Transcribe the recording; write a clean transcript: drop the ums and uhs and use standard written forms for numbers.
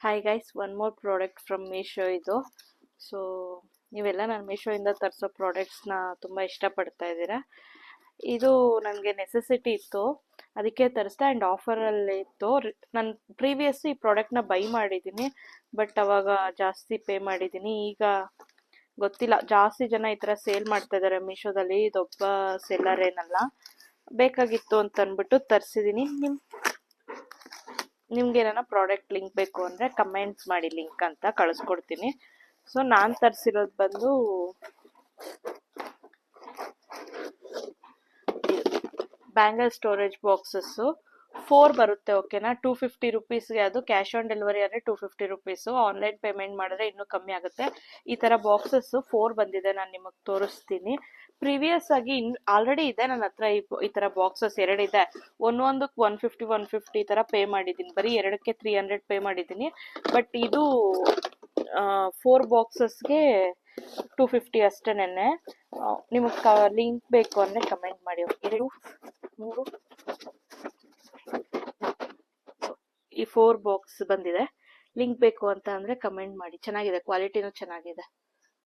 Hi guys, one more product from Meesho ಇದು. So ನೀವೆಲ್ಲ ನಾನು ಮೀಶೋಯಿಂದ ತರಿಸೋ ಪ್ರಾಡಕ್ಟ್ಸ್ನ ತುಂಬ ಇಷ್ಟಪಡ್ತಾ ಇದ್ದೀರಾ. ಇದು ನನಗೆ ನೆಸೆಸಿಟಿ ಇತ್ತು, ಅದಕ್ಕೆ ತರಿಸ್ದೆ. ಆ್ಯಂಡ್ ಆಫರಲ್ಲಿ ಇತ್ತು. ನಾನು ಪ್ರೀವಿಯಸ್ ಈ ಪ್ರಾಡಕ್ಟ್ನ ಬೈ ಮಾಡಿದ್ದೀನಿ, ಬಟ್ ಅವಾಗ ಜಾಸ್ತಿ ಪೇ ಮಾಡಿದ್ದೀನಿ. ಈಗ ಗೊತ್ತಿಲ್ಲ, ಜಾಸ್ತಿ ಜನ ಈ ಥರ ಸೇಲ್ ಮಾಡ್ತಾ ಇದ್ದಾರೆ ಮೀಶೋದಲ್ಲಿ. ಇದೊಬ್ಬ ಸೆಲ್ಲರ್ ಏನಲ್ಲ, ಬೇಕಾಗಿತ್ತು ಅಂತ ಅಂದ್ಬಿಟ್ಟು ತರಿಸಿದ್ದೀನಿ. ನಿಮ್ಗೆ ಏನಾರ ಪ್ರಾಡಕ್ಟ್ ಲಿಂಕ್ ಬೇಕು ಅಂದರೆ ಕಮೆಂಟ್ಸ್ ಮಾಡಿ, ಲಿಂಕ್ ಅಂತ ಕಳಿಸ್ಕೊಡ್ತೀನಿ. ಸೊ ನಾನು ತರಿಸಿರೋದು ಬಂದು ಬ್ಯಾಂಗಲ್ ಸ್ಟೋರೇಜ್ ಬಾಕ್ಸಸ್ಸು 4 ಬರುತ್ತೆ. ಓಕೆನಾ, 250 ರುಪೀಸ್ಗೆ. ಅದು ಕ್ಯಾಶ್ ಆನ್ ಡೆಲಿವರಿ ಆದರೆ 250 ರುಪೀಸು. ಆನ್ಲೈನ್ ಪೇಮೆಂಟ್ ಮಾಡಿದ್ರೆ ಇನ್ನೂ ಕಮ್ಮಿ ಆಗುತ್ತೆ. ಈ ಥರ ಬಾಕ್ಸಸ್ಸು 4 ಬಂದಿದೆ, ನಾನು ನಿಮಗೆ ತೋರಿಸ್ತೀನಿ. ಪ್ರೀವಿಯಸ್ ಆಗಿ ಆಲ್ರೆಡಿ ಇದೆ ನನ್ನ ಹತ್ರ ಈ ಥರ ಬಾಕ್ಸಸ್ 2 ಇದೆ. ಒಂದೊಂದಕ್ಕೆ 150 ಈ ಥರ ಪೇ ಮಾಡಿದ್ದೀನಿ. ಬರೀ 2ಕ್ಕೆ 300 ಪೇ ಮಾಡಿದ್ದೀನಿ. ಬಟ್ ಇದು 4 ಬಾಕ್ಸಸ್ಗೆ 250 ಅಷ್ಟೇನೆ. ನಿಮಗೆ ಲಿಂಕ್ ಬೇಕು ಅಂದರೆ ಕಮೆಂಟ್ ಮಾಡಿ. 2, 3, ಈ 4 ಬಾಕ್ಸ್ ಬಂದಿದೆ. ಲಿಂಕ್ ಬೇಕು ಅಂತ ಅಂದರೆ ಕಮೆಂಟ್ ಮಾಡಿ. ಚೆನ್ನಾಗಿದೆ, ಕ್ವಾಲಿಟಿನೂ ಚೆನ್ನಾಗಿದೆ.